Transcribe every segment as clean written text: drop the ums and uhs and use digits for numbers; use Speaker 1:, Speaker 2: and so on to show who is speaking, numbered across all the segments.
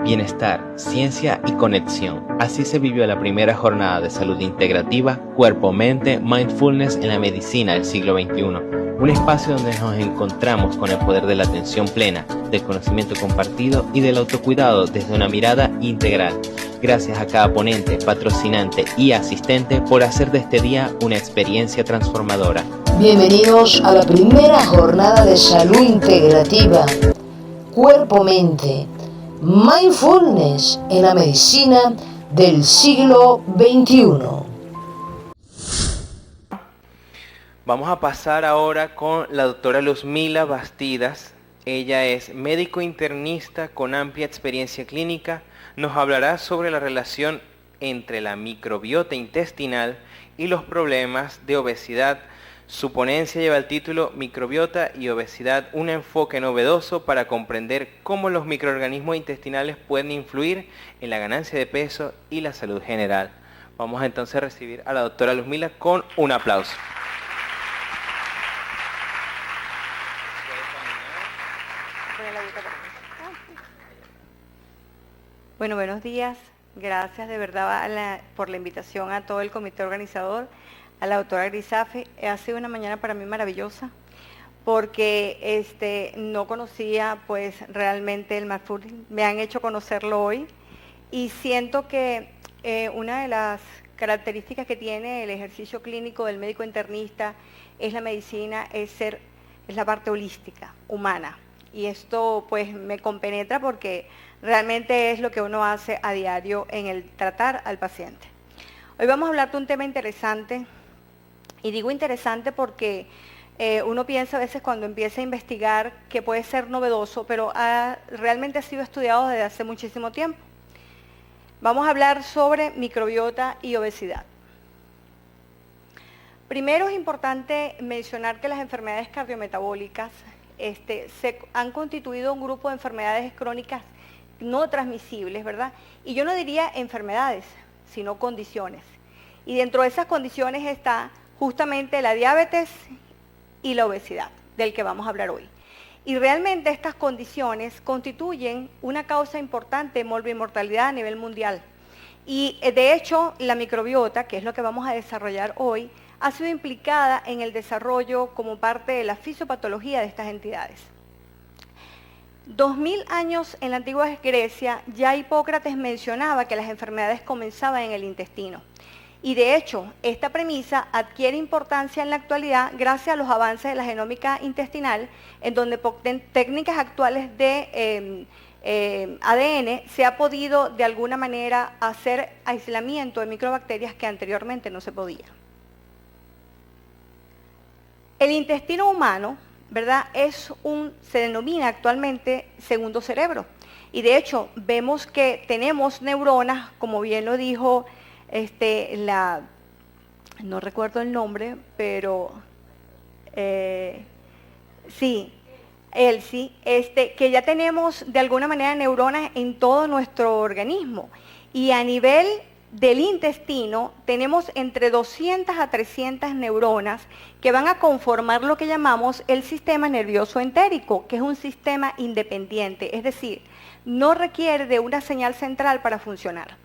Speaker 1: bienestar, ciencia y conexión. Así se vivió la primera jornada de salud integrativa, cuerpo-mente, mindfulness en la medicina del siglo XXI. Un espacio donde nos encontramos con el poder de la atención plena, del conocimiento compartido y del autocuidado desde una mirada integral. Gracias a cada ponente, patrocinante y asistente por hacer de este día una experiencia transformadora.
Speaker 2: Bienvenidos a la primera jornada de salud integrativa, cuerpo-mente, mindfulness en la medicina del siglo XXI.
Speaker 1: Vamos a pasar ahora con la doctora Luzmila Bastidas. Ella es médico internista con amplia experiencia clínica. Nos hablará sobre la relación entre la microbiota intestinal y los problemas de obesidad. Su ponencia lleva el título Microbiota y obesidad, un enfoque novedoso para comprender cómo los microorganismos intestinales pueden influir en la ganancia de peso y la salud general. Vamos entonces a recibir a la doctora Luzmila con un aplauso.
Speaker 3: Bueno, buenos días. Gracias de verdad por la invitación a todo el comité organizador, a la doctora Grisafi. Ha sido una mañana para mí maravillosa porque no conocía pues realmente el mindfulness. Me han hecho conocerlo hoy y siento que una de las características que tiene el ejercicio clínico del médico internista es la medicina, es la parte holística, humana. Y esto pues me compenetra porque realmente es lo que uno hace a diario en el tratar al paciente. Hoy vamos a hablar de un tema interesante, y digo interesante porque uno piensa a veces cuando empieza a investigar que puede ser novedoso, pero realmente ha sido estudiado desde hace muchísimo tiempo. Vamos a hablar sobre microbiota y obesidad. Primero es importante mencionar que las enfermedades cardiometabólicas se han constituido un grupo de enfermedades crónicas no transmisibles, ¿verdad? Y yo no diría enfermedades, sino condiciones. Y dentro de esas condiciones está justamente la diabetes y la obesidad, del que vamos a hablar hoy. Y realmente estas condiciones constituyen una causa importante de morbimortalidad a nivel mundial. Y de hecho, la microbiota, que es lo que vamos a desarrollar hoy, ha sido implicada en el desarrollo como parte de la fisiopatología de estas entidades. 2000 años en la antigua Grecia, ya Hipócrates mencionaba que las enfermedades comenzaban en el intestino. Y de hecho, esta premisa adquiere importancia en la actualidad gracias a los avances de la genómica intestinal, en donde técnicas actuales de ADN se ha podido de alguna manera hacer aislamiento de microbacterias que anteriormente no se podía. El intestino humano, ¿verdad? Se denomina actualmente segundo cerebro. Y de hecho, vemos que tenemos neuronas, como bien lo dijo no recuerdo el nombre, pero sí, Elsie, que ya tenemos de alguna manera neuronas en todo nuestro organismo. Y a nivel del intestino tenemos entre 200 a 300 neuronas que van a conformar lo que llamamos el sistema nervioso entérico, que es un sistema independiente, es decir, no requiere de una señal central para funcionar.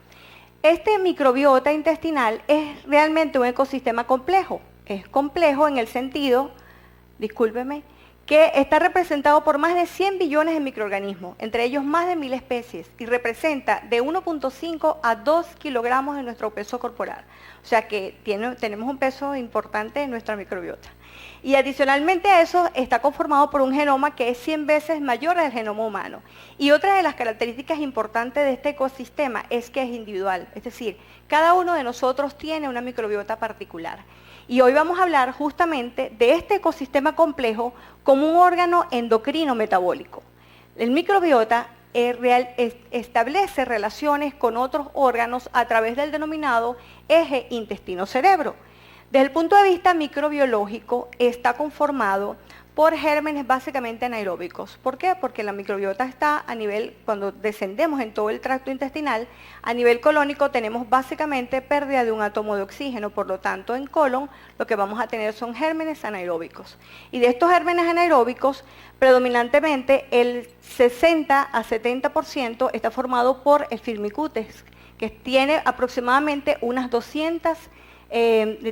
Speaker 3: Este microbiota intestinal es realmente un ecosistema complejo. Es complejo en el sentido, discúlpeme, que está representado por más de 100 billones de microorganismos, entre ellos más de 1000 especies, y representa de 1.5 a 2 kilogramos de nuestro peso corporal. O sea que tenemos un peso importante en nuestra microbiota. Y adicionalmente a eso está conformado por un genoma que es 100 veces mayor al genoma humano. Y otra de las características importantes de este ecosistema es que es individual, es decir, cada uno de nosotros tiene una microbiota particular. Y hoy vamos a hablar justamente de este ecosistema complejo como un órgano endocrino metabólico. El microbiota establece relaciones con otros órganos a través del denominado eje intestino-cerebro. Desde el punto de vista microbiológico, está conformado por gérmenes básicamente anaeróbicos. ¿Por qué? Porque la microbiota está a nivel, cuando descendemos en todo el tracto intestinal, a nivel colónico tenemos básicamente pérdida de un átomo de oxígeno, por lo tanto en colon lo que vamos a tener son gérmenes anaeróbicos. Y de estos gérmenes anaeróbicos, predominantemente el 60 a 70% está formado por el Firmicutes, que tiene aproximadamente unas 200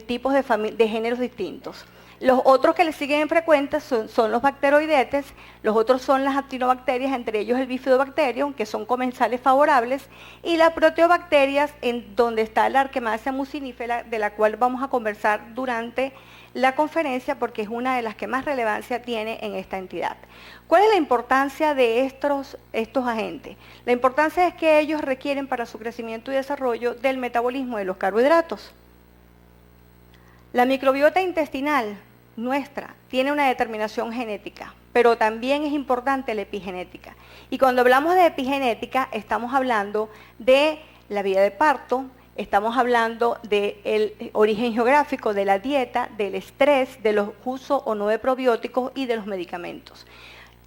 Speaker 3: tipos de géneros distintos. Los otros que le siguen frecuentes son los bacteroidetes, los otros son las actinobacterias, entre ellos el bifidobacterium, que son comensales favorables, y las proteobacterias, en donde está la Arquemasia mucinífera, de la cual vamos a conversar durante la conferencia, porque es una de las que más relevancia tiene en esta entidad. ¿Cuál es la importancia de estos agentes? La importancia es que ellos requieren para su crecimiento y desarrollo del metabolismo de los carbohidratos. La microbiota intestinal nuestra tiene una determinación genética, pero también es importante la epigenética. Y cuando hablamos de epigenética, estamos hablando de la vía de parto, estamos hablando del origen geográfico, de la dieta, del estrés, de los usos o no de probióticos y de los medicamentos.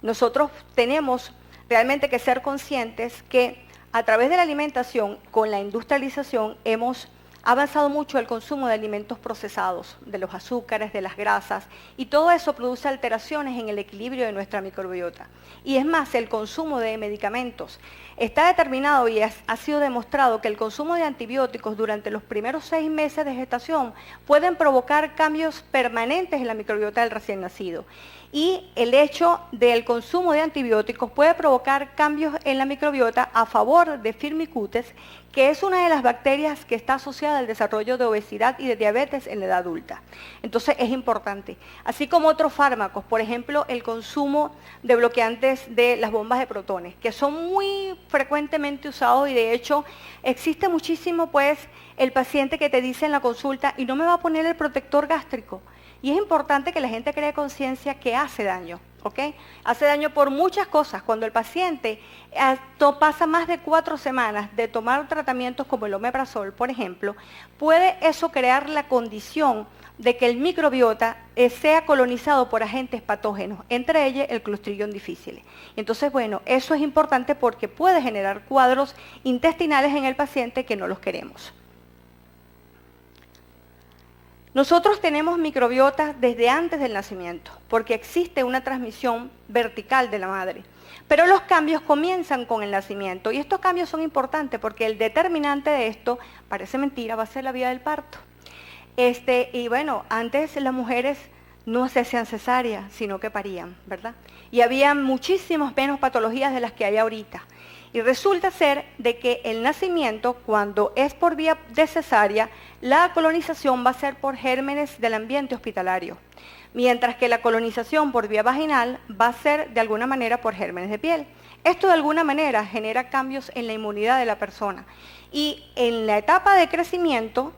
Speaker 3: Nosotros tenemos realmente que ser conscientes que a través de la alimentación, con la industrialización, hemos ha avanzado mucho el consumo de alimentos procesados, de los azúcares, de las grasas, y todo eso produce alteraciones en el equilibrio de nuestra microbiota. Y es más, el consumo de medicamentos. Está determinado y ha sido demostrado que el consumo de antibióticos durante los primeros 6 meses de gestación pueden provocar cambios permanentes en la microbiota del recién nacido. Y el hecho del consumo de antibióticos puede provocar cambios en la microbiota a favor de Firmicutes, que es una de las bacterias que está asociada al desarrollo de obesidad y de diabetes en la edad adulta. Entonces es importante. Así como otros fármacos, por ejemplo, el consumo de bloqueantes de las bombas de protones, que son muy frecuentemente usados y de hecho existe muchísimo pues el paciente que te dice en la consulta y no me va a poner el protector gástrico. Y es importante que la gente cree conciencia que hace daño, ¿ok? Hace daño por muchas cosas. Cuando el paciente pasa más de 4 semanas de tomar tratamientos como el omeprazol, por ejemplo, puede eso crear la condición de que el microbiota sea colonizado por agentes patógenos, entre ellos el Clostridium difficile. Entonces, bueno, eso es importante porque puede generar cuadros intestinales en el paciente que no los queremos. Nosotros tenemos microbiotas desde antes del nacimiento, porque existe una transmisión vertical de la madre. Pero los cambios comienzan con el nacimiento, y estos cambios son importantes porque el determinante de esto, parece mentira, va a ser la vía del parto. Y bueno, antes las mujeres no se hacían cesárea, sino que parían, ¿verdad? Y había muchísimas menos patologías de las que hay ahorita. Y resulta ser de que el nacimiento, cuando es por vía de cesárea, la colonización va a ser por gérmenes del ambiente hospitalario, mientras que la colonización por vía vaginal va a ser de alguna manera por gérmenes de piel. Esto de alguna manera genera cambios en la inmunidad de la persona. Y en la etapa de crecimiento,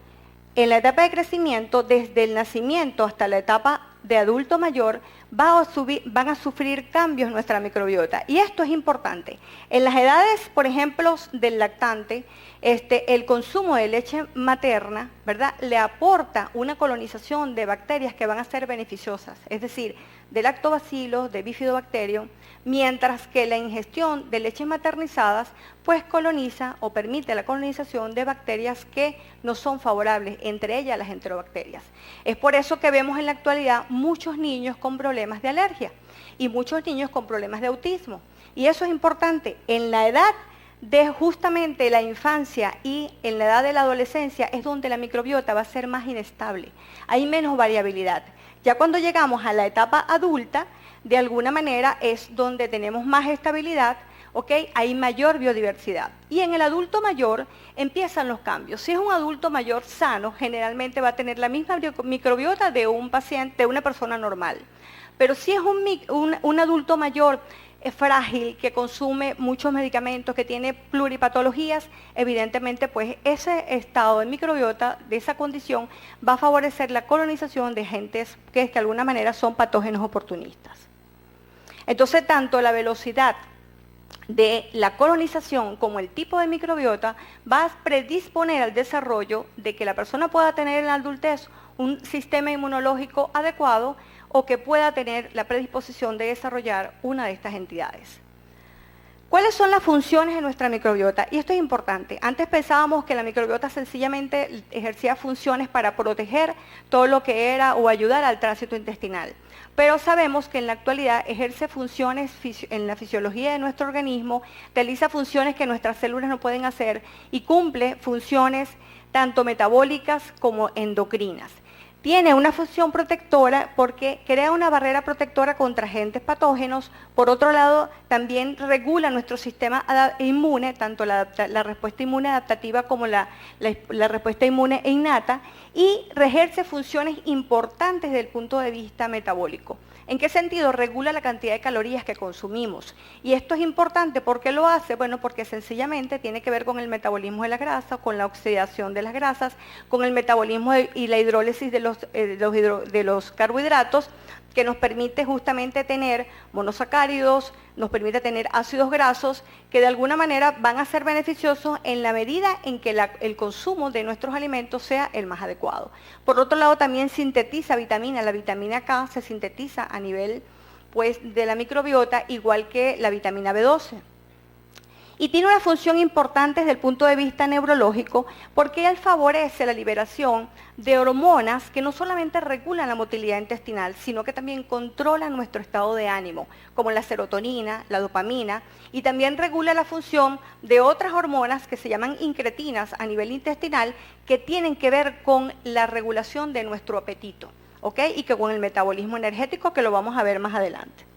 Speaker 3: desde el nacimiento hasta la etapa de adulto mayor, van a sufrir cambios en nuestra microbiota. Y esto es importante. En las edades, por ejemplo, del lactante, el consumo de leche materna, ¿verdad?, le aporta una colonización de bacterias que van a ser beneficiosas, es decir, de lactobacilos, de bifidobacterium, mientras que la ingestión de leches maternizadas pues coloniza o permite la colonización de bacterias que no son favorables, entre ellas las enterobacterias. Es por eso que vemos en la actualidad muchos niños con problemas de alergia y muchos niños con problemas de autismo. Y eso es importante. En la edad de justamente la infancia y en la edad de la adolescencia es donde la microbiota va a ser más inestable, hay menos variabilidad. Ya cuando llegamos a la etapa adulta, de alguna manera es donde tenemos más estabilidad, ¿ok? Hay mayor biodiversidad. Y en el adulto mayor empiezan los cambios. Si es un adulto mayor sano, generalmente va a tener la misma microbiota de un paciente, de una persona normal. Pero si es un adulto mayor frágil, que consume muchos medicamentos, que tiene pluripatologías, evidentemente pues ese estado de microbiota, de esa condición, va a favorecer la colonización de agentes que de alguna manera son patógenos oportunistas. Entonces, tanto la velocidad de la colonización como el tipo de microbiota va a predisponer al desarrollo de que la persona pueda tener en la adultez un sistema inmunológico adecuado, o que pueda tener la predisposición de desarrollar una de estas entidades. ¿Cuáles son las funciones de nuestra microbiota? Y esto es importante. Antes pensábamos que la microbiota sencillamente ejercía funciones para proteger todo lo que era o ayudar al tránsito intestinal. Pero sabemos que en la actualidad ejerce funciones en la fisiología de nuestro organismo, realiza funciones que nuestras células no pueden hacer y cumple funciones tanto metabólicas como endocrinas. Tiene una función protectora porque crea una barrera protectora contra agentes patógenos. Por otro lado, también regula nuestro sistema inmune, tanto la respuesta inmune adaptativa como la respuesta inmune innata, y ejerce funciones importantes desde el punto de vista metabólico. ¿En qué sentido? Regula la cantidad de calorías que consumimos. Y esto es importante. ¿Por qué lo hace? Bueno, porque sencillamente tiene que ver con el metabolismo de la grasa, con la oxidación de las grasas, con el metabolismo y la hidrólisis de los carbohidratos, que nos permite justamente tener monosacáridos, nos permite tener ácidos grasos, que de alguna manera van a ser beneficiosos en la medida en que el consumo de nuestros alimentos sea el más adecuado. Por otro lado, también sintetiza vitamina. La vitamina K se sintetiza a nivel pues, de la microbiota, igual que la vitamina B12. Y tiene una función importante desde el punto de vista neurológico porque él favorece la liberación de hormonas que no solamente regulan la motilidad intestinal, sino que también controlan nuestro estado de ánimo, como la serotonina, la dopamina, y también regula la función de otras hormonas que se llaman incretinas a nivel intestinal, que tienen que ver con la regulación de nuestro apetito, ¿ok? Y que con el metabolismo energético, que lo vamos a ver más adelante.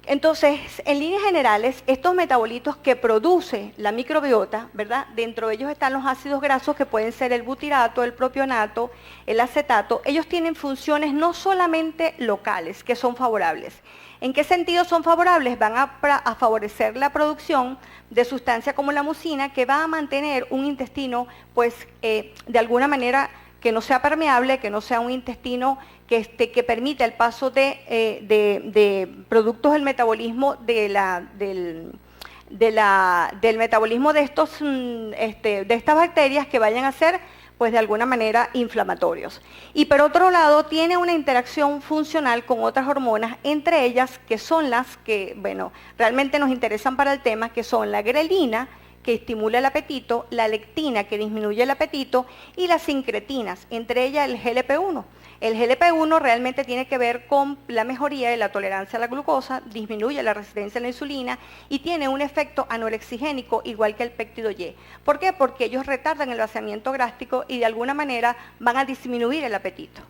Speaker 3: Entonces, en líneas generales, estos metabolitos que produce la microbiota, ¿verdad? Dentro de ellos están los ácidos grasos que pueden ser el butirato, el propionato, el acetato. Ellos tienen funciones no solamente locales, que son favorables. ¿En qué sentido son favorables? Van a favorecer la producción de sustancias como la mucina, que va a mantener un intestino, pues, de alguna manera que no sea permeable, que no sea un intestino que permita el paso de productos del metabolismo del metabolismo de estas bacterias que vayan a ser pues de alguna manera inflamatorios. Y por otro lado tiene una interacción funcional con otras hormonas, entre ellas que son las que, bueno, realmente nos interesan para el tema, que son la grelina, que estimula el apetito, la lectina, que disminuye el apetito, y las incretinas, entre ellas el GLP-1. El GLP-1 realmente tiene que ver con la mejoría de la tolerancia a la glucosa, disminuye la resistencia a la insulina y tiene un efecto anorexigénico igual que el péptido Y. ¿Por qué? Porque ellos retardan el vaciamiento gástrico y de alguna manera van a disminuir el apetito.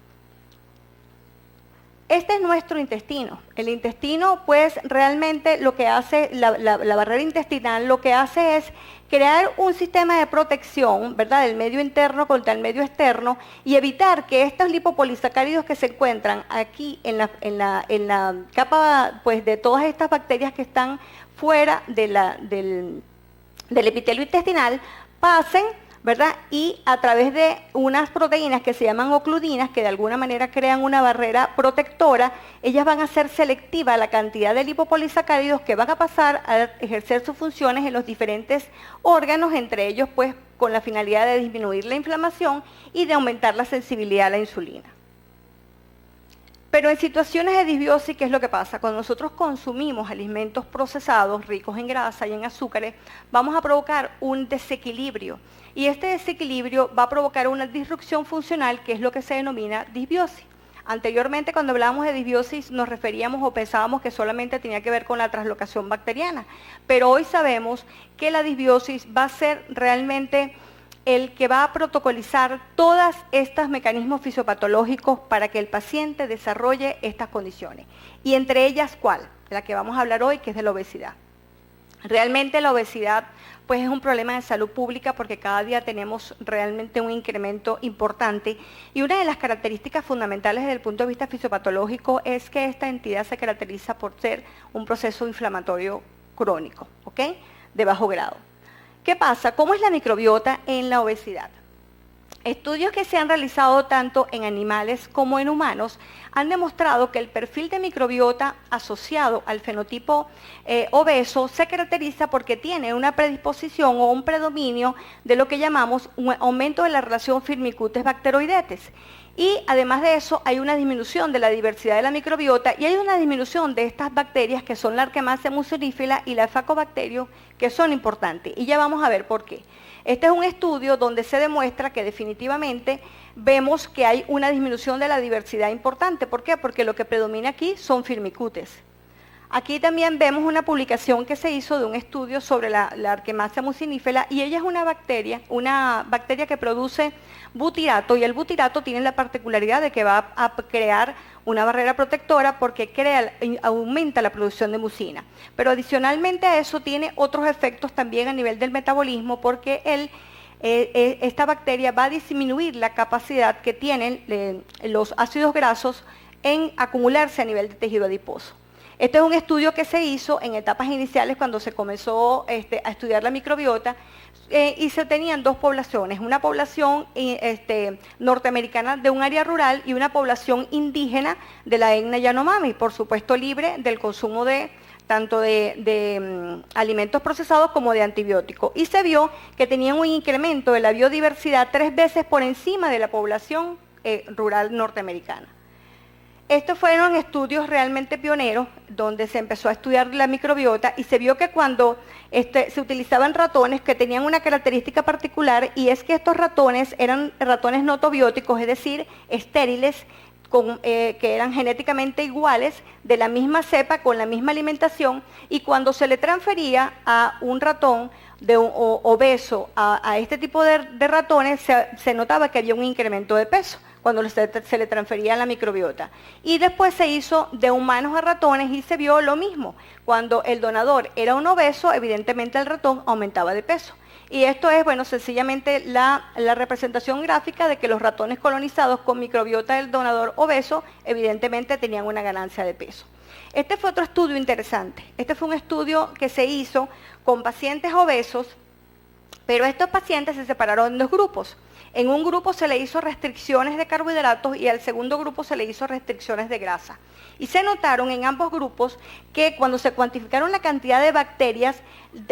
Speaker 3: Este es nuestro intestino. El intestino, pues, realmente lo que hace, la barrera intestinal, lo que hace es crear un sistema de protección, ¿verdad?, del medio interno contra el medio externo y evitar que estos lipopolisacáridos que se encuentran aquí en la capa, pues, de todas estas bacterias que están fuera del epitelio intestinal pasen, ¿verdad? Y a través de unas proteínas que se llaman ocludinas, que de alguna manera crean una barrera protectora, ellas van a ser selectivas la cantidad de lipopolisacáridos que van a pasar a ejercer sus funciones en los diferentes órganos, entre ellos pues con la finalidad de disminuir la inflamación y de aumentar la sensibilidad a la insulina. Pero en situaciones de disbiosis, ¿qué es lo que pasa? Cuando nosotros consumimos alimentos procesados, ricos en grasa y en azúcares, vamos a provocar un desequilibrio. Y este desequilibrio va a provocar una disrupción funcional, que es lo que se denomina disbiosis. Anteriormente, cuando hablábamos de disbiosis, nos referíamos o pensábamos que solamente tenía que ver con la translocación bacteriana. Pero hoy sabemos que la disbiosis va a ser realmente el que va a protocolizar todos estos mecanismos fisiopatológicos para que el paciente desarrolle estas condiciones. Y entre ellas, ¿cuál? La que vamos a hablar hoy, que es de la obesidad. Realmente la obesidad pues es un problema de salud pública porque cada día tenemos realmente un incremento importante y una de las características fundamentales desde el punto de vista fisiopatológico es que esta entidad se caracteriza por ser un proceso inflamatorio crónico, ¿ok?, de bajo grado. ¿Qué pasa? ¿Cómo es la microbiota en la obesidad? Estudios que se han realizado tanto en animales como en humanos han demostrado que el perfil de microbiota asociado al fenotipo obeso se caracteriza porque tiene una predisposición o un predominio de lo que llamamos un aumento de la relación firmicutes-bacteroidetes. Y además de eso hay una disminución de la diversidad de la microbiota y hay una disminución de estas bacterias que son la Arquemania mucinifera y la Faecobacterium, que son importantes. Y ya vamos a ver por qué. Este es un estudio donde se demuestra que definitivamente vemos que hay una disminución de la diversidad importante. ¿Por qué? Porque lo que predomina aquí son Firmicutes. Aquí también vemos una publicación que se hizo de un estudio sobre la Arquemania mucinifera y ella es una bacteria que produce butirato, y el butirato tiene la particularidad de que va a crear una barrera protectora porque aumenta la producción de mucina. Pero adicionalmente a eso tiene otros efectos también a nivel del metabolismo, porque esta bacteria va a disminuir la capacidad que tienen los ácidos grasos en acumularse a nivel de tejido adiposo. Este es un estudio que se hizo en etapas iniciales cuando se comenzó a estudiar la microbiota, y se tenían dos poblaciones, una población norteamericana de un área rural y una población indígena de la etnia Yanomami, por supuesto libre del consumo tanto de alimentos procesados como de antibióticos. Y se vio que tenían un incremento de la biodiversidad 3 veces por encima de la población rural norteamericana. Estos fueron estudios realmente pioneros, donde se empezó a estudiar la microbiota y se vio que cuando se utilizaban ratones que tenían una característica particular, y es que estos ratones eran ratones notobióticos, es decir, estériles, que eran genéticamente iguales, de la misma cepa, con la misma alimentación, y cuando se le transfería a un ratón obeso a este tipo de ratones, se notaba que había un incremento de peso cuando se le transfería la microbiota. Y después se hizo de humanos a ratones y se vio lo mismo. Cuando el donador era un obeso, evidentemente el ratón aumentaba de peso. Y esto es, bueno, sencillamente la representación gráfica de que los ratones colonizados con microbiota del donador obeso, evidentemente tenían una ganancia de peso. Este fue otro estudio interesante. Este fue un estudio que se hizo con pacientes obesos, pero estos pacientes se separaron en dos grupos. En un grupo se le hizo restricciones de carbohidratos y al segundo grupo se le hizo restricciones de grasa. Y se notaron en ambos grupos que cuando se cuantificaron la cantidad de bacterias,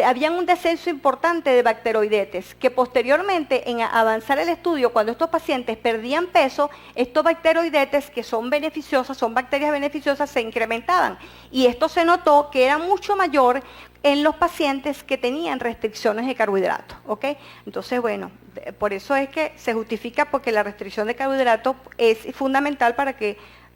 Speaker 3: había un descenso importante de bacteroidetes, que posteriormente en avanzar el estudio, cuando estos pacientes perdían peso, estos bacteroidetes que son beneficiosas, son bacterias beneficiosas, se incrementaban. Y esto se notó que era mucho mayor en los pacientes que tenían restricciones de carbohidratos, ¿ok? Entonces, bueno, por eso es que se justifica, porque la restricción de carbohidratos es fundamental para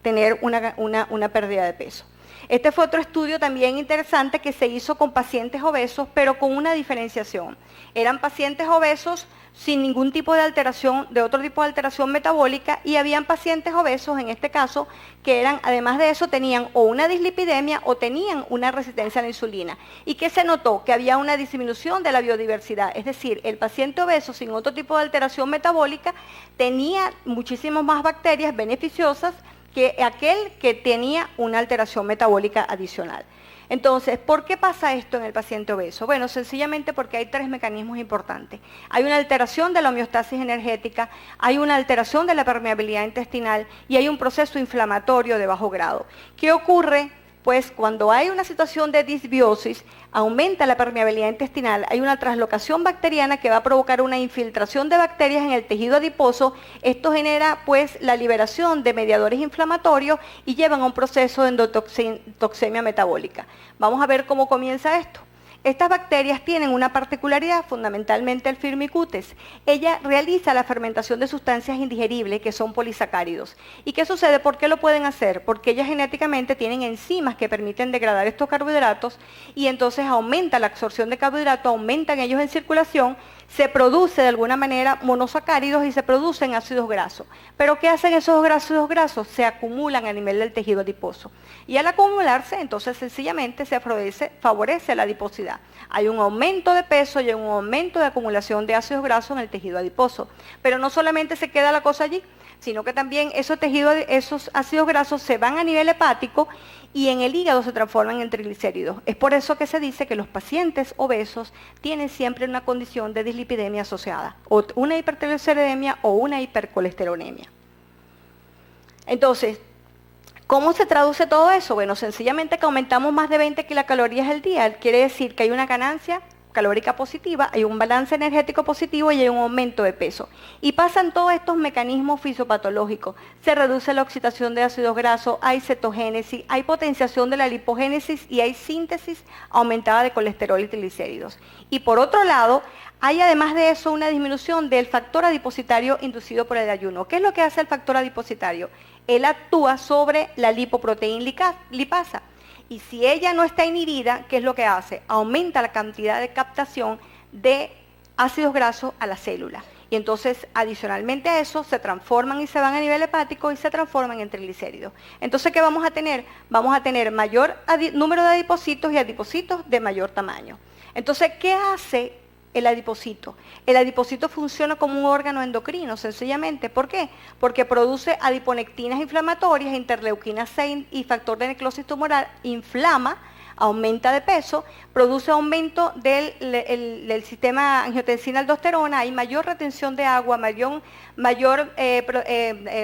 Speaker 3: tener una pérdida de peso. Este fue otro estudio también interesante que se hizo con pacientes obesos, pero con una diferenciación. Eran pacientes obesos sin ningún tipo de alteración, de otro tipo de alteración metabólica, y habían pacientes obesos, en este caso, que eran, además de eso, tenían o una dislipidemia o tenían una resistencia a la insulina. Y que se notó que había una disminución de la biodiversidad, es decir, el paciente obeso sin otro tipo de alteración metabólica tenía muchísimas más bacterias beneficiosas que aquel que tenía una alteración metabólica adicional. Entonces, ¿por qué pasa esto en el paciente obeso? Bueno, sencillamente porque hay 3 mecanismos importantes. Hay una alteración de la homeostasis energética, hay una alteración de la permeabilidad intestinal y hay un proceso inflamatorio de bajo grado. ¿Qué ocurre? Pues cuando hay una situación de disbiosis, aumenta la permeabilidad intestinal, hay una translocación bacteriana que va a provocar una infiltración de bacterias en el tejido adiposo. Esto genera pues la liberación de mediadores inflamatorios y llevan a un proceso de endotoxemia metabólica. Vamos a ver cómo comienza esto. Estas bacterias tienen una particularidad, fundamentalmente el Firmicutes. Ella realiza la fermentación de sustancias indigeribles que son polisacáridos. ¿Y qué sucede? ¿Por qué lo pueden hacer? Porque ellas genéticamente tienen enzimas que permiten degradar estos carbohidratos y entonces aumenta la absorción de carbohidratos, aumentan ellos en circulación, se produce de alguna manera monosacáridos y se producen ácidos grasos. ¿Pero qué hacen esos ácidos grasos? Se acumulan a nivel del tejido adiposo. Y al acumularse, entonces sencillamente se favorece la adiposidad. Hay un aumento de peso y un aumento de acumulación de ácidos grasos en el tejido adiposo. Pero no solamente se queda la cosa allí, sino que también esos ácidos grasos se van a nivel hepático y en el hígado se transforman en triglicéridos. Es por eso que se dice que los pacientes obesos tienen siempre una condición de dislipidemia asociada, o una hipertrigliceridemia o una hipercolesterolemia. Entonces, ¿cómo se traduce todo eso? Bueno, sencillamente que aumentamos más de 20 kilocalorías al día. Quiere decir que hay una ganancia calórica positiva, hay un balance energético positivo y hay un aumento de peso. Y pasan todos estos mecanismos fisiopatológicos. Se reduce la oxidación de ácidos grasos, hay cetogénesis, hay potenciación de la lipogénesis y hay síntesis aumentada de colesterol y triglicéridos. Y por otro lado, hay además de eso una disminución del factor adipositario inducido por el ayuno. ¿Qué es lo que hace el factor adipositario? Él actúa sobre la lipoproteína lipasa. Y si ella no está inhibida, ¿qué es lo que hace? Aumenta la cantidad de captación de ácidos grasos a la célula. Y entonces, adicionalmente a eso, se transforman y se van a nivel hepático y se transforman en triglicéridos. Entonces, ¿qué vamos a tener? Vamos a tener mayor número de adipocitos y adipocitos de mayor tamaño. Entonces, ¿qué hace el adipocito? El adipocito funciona como un órgano endocrino, sencillamente. ¿Por qué? Porque produce adiponectinas inflamatorias, interleuquina 6 y factor de necrosis tumoral, inflama, aumenta de peso, produce aumento del sistema angiotensina-aldosterona, hay mayor retención de agua, mayor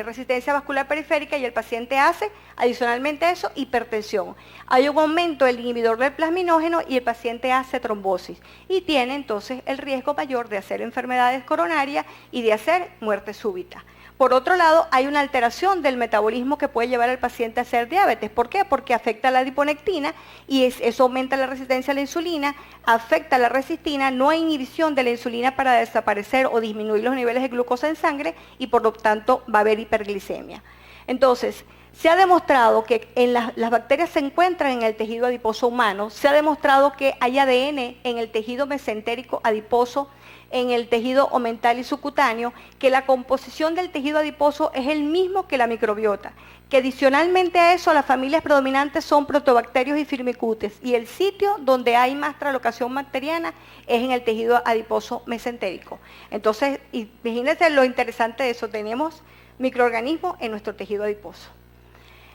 Speaker 3: resistencia vascular periférica y el paciente hace, adicionalmente a eso, hipertensión. Hay un aumento del inhibidor del plasminógeno y el paciente hace trombosis y tiene entonces el riesgo mayor de hacer enfermedades coronarias y de hacer muerte súbita. Por otro lado, hay una alteración del metabolismo que puede llevar al paciente a hacer diabetes. ¿Por qué? Porque afecta la adiponectina y eso aumenta la resistencia a la insulina, afecta la resistina, no hay inhibición de la insulina para desaparecer o disminuir los niveles de glucosa en sangre y por lo tanto va a haber hiperglicemia. Entonces, se ha demostrado que las bacterias se encuentran en el tejido adiposo humano, se ha demostrado que hay ADN en el tejido mesentérico adiposo, en el tejido omental y subcutáneo, que la composición del tejido adiposo es el mismo que la microbiota, que adicionalmente a eso las familias predominantes son protobacterios y firmicutes, y el sitio donde hay más traslocación bacteriana es en el tejido adiposo mesentérico. Entonces, imagínense lo interesante de eso, tenemos microorganismos en nuestro tejido adiposo.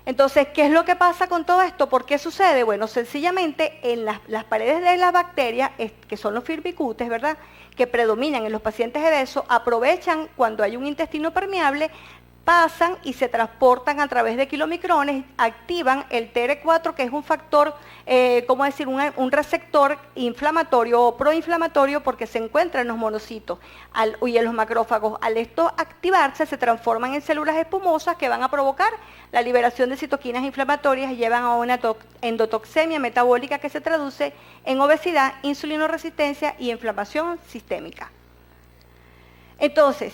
Speaker 3: Entonces, ¿qué es lo que pasa con todo esto? ¿Por qué sucede? Bueno, sencillamente en las paredes de las bacterias, que son los firmicutes, ¿verdad?, que predominan en los pacientes obesos, aprovechan cuando hay un intestino permeable, pasan y se transportan a través de kilomicrones, activan el TR4, que es un factor, un receptor inflamatorio o proinflamatorio porque se encuentra en los monocitos y en los macrófagos. Al esto activarse, se transforman en células espumosas que van a provocar la liberación de citoquinas inflamatorias y llevan a una endotoxemia metabólica que se traduce en obesidad, insulinoresistencia y inflamación sistémica. Entonces,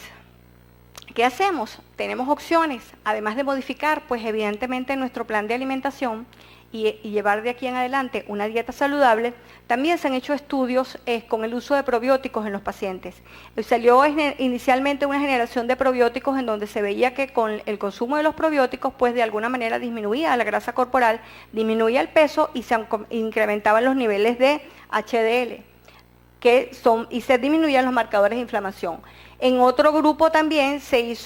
Speaker 3: ¿qué hacemos? Tenemos opciones, además de modificar, pues evidentemente nuestro plan de alimentación y llevar de aquí en adelante una dieta saludable. También se han hecho estudios con el uso de probióticos en los pacientes. Salió inicialmente una generación de probióticos en donde se veía que con el consumo de los probióticos, pues de alguna manera disminuía la grasa corporal, disminuía el peso y se incrementaban los niveles de HDL, y se disminuían los marcadores de inflamación. En otro grupo también se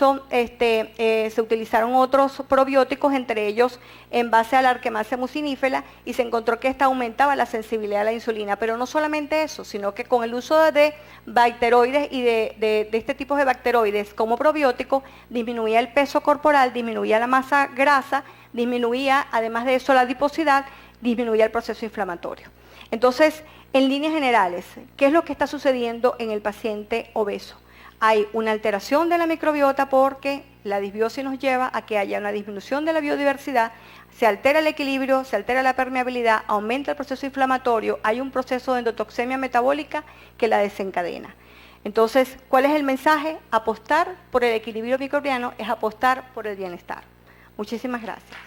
Speaker 3: utilizaron otros probióticos, entre ellos en base a la Arquemasia mucinífera, y se encontró que esta aumentaba la sensibilidad a la insulina. Pero no solamente eso, sino que con el uso de bacteroides y de este tipo de bacteroides como probiótico, disminuía el peso corporal, disminuía la masa grasa, disminuía además de eso la adiposidad, disminuía el proceso inflamatorio. Entonces, en líneas generales, ¿qué es lo que está sucediendo en el paciente obeso? Hay una alteración de la microbiota porque la disbiosis nos lleva a que haya una disminución de la biodiversidad, se altera el equilibrio, se altera la permeabilidad, aumenta el proceso inflamatorio, hay un proceso de endotoxemia metabólica que la desencadena. Entonces, ¿cuál es el mensaje? Apostar por el equilibrio microbiano es apostar por el bienestar. Muchísimas gracias.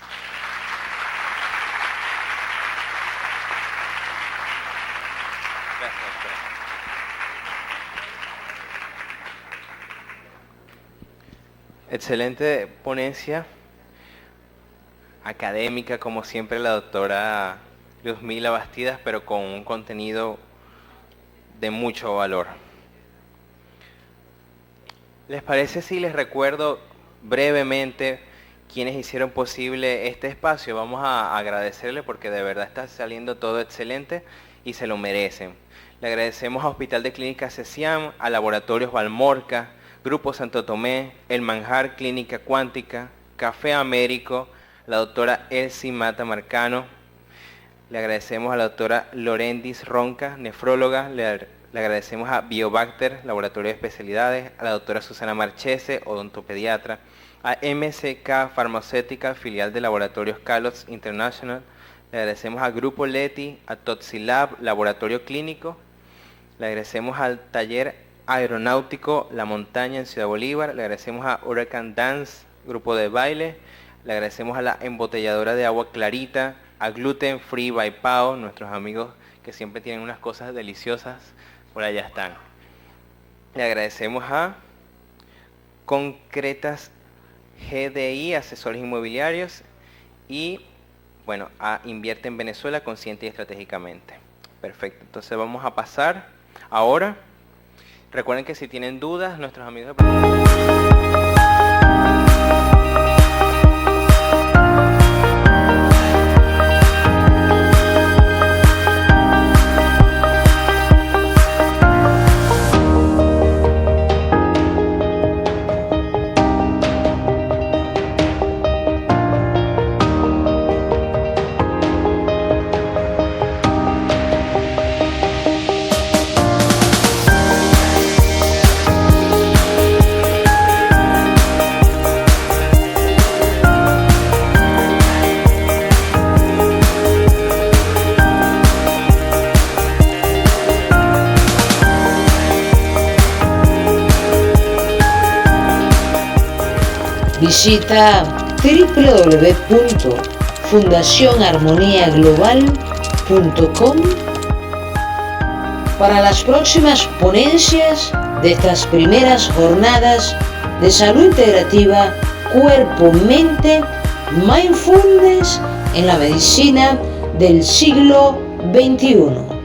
Speaker 1: Excelente ponencia académica, como siempre, la doctora Luzmila Bastidas, pero con un contenido de mucho valor. ¿Les parece si les recuerdo brevemente quienes hicieron posible este espacio? Vamos a agradecerle porque de verdad está saliendo todo excelente y se lo merecen. Le agradecemos a Hospital de Clínicas CECIAM, a Laboratorios Valmorca, Grupo Santo Tomé, El Manjar Clínica Cuántica, Café Américo, la doctora Elsie Mata Marcano, Le agradecemos a la doctora Lorendis Ronca, nefróloga. Le agradecemos a Biobacter, Laboratorio de Especialidades, a la doctora Susana Marchese, odontopediatra, a MSK Farmacéutica, filial de Laboratorios Carlos International. Le agradecemos a Grupo Leti, a Toxilab, Laboratorio Clínico. Le agradecemos al Taller Aeronáutico La Montaña en Ciudad Bolívar. Le agradecemos a Hurricane Dance, Grupo de Baile. Le agradecemos a la embotelladora de agua Clarita, a Gluten Free by Pao, nuestros amigos que siempre tienen unas cosas deliciosas, por allá están. Le agradecemos a Concretas GDI, asesores inmobiliarios, y bueno, a Invierte en Venezuela consciente y estratégicamente. Perfecto, entonces vamos a pasar ahora. Recuerden que si tienen dudas, nuestros amigos de...
Speaker 2: Visita www.fundacionarmoniaglobal.com para las próximas ponencias de estas primeras jornadas de salud integrativa, cuerpo, mente, mindfulness en la medicina del siglo XXI.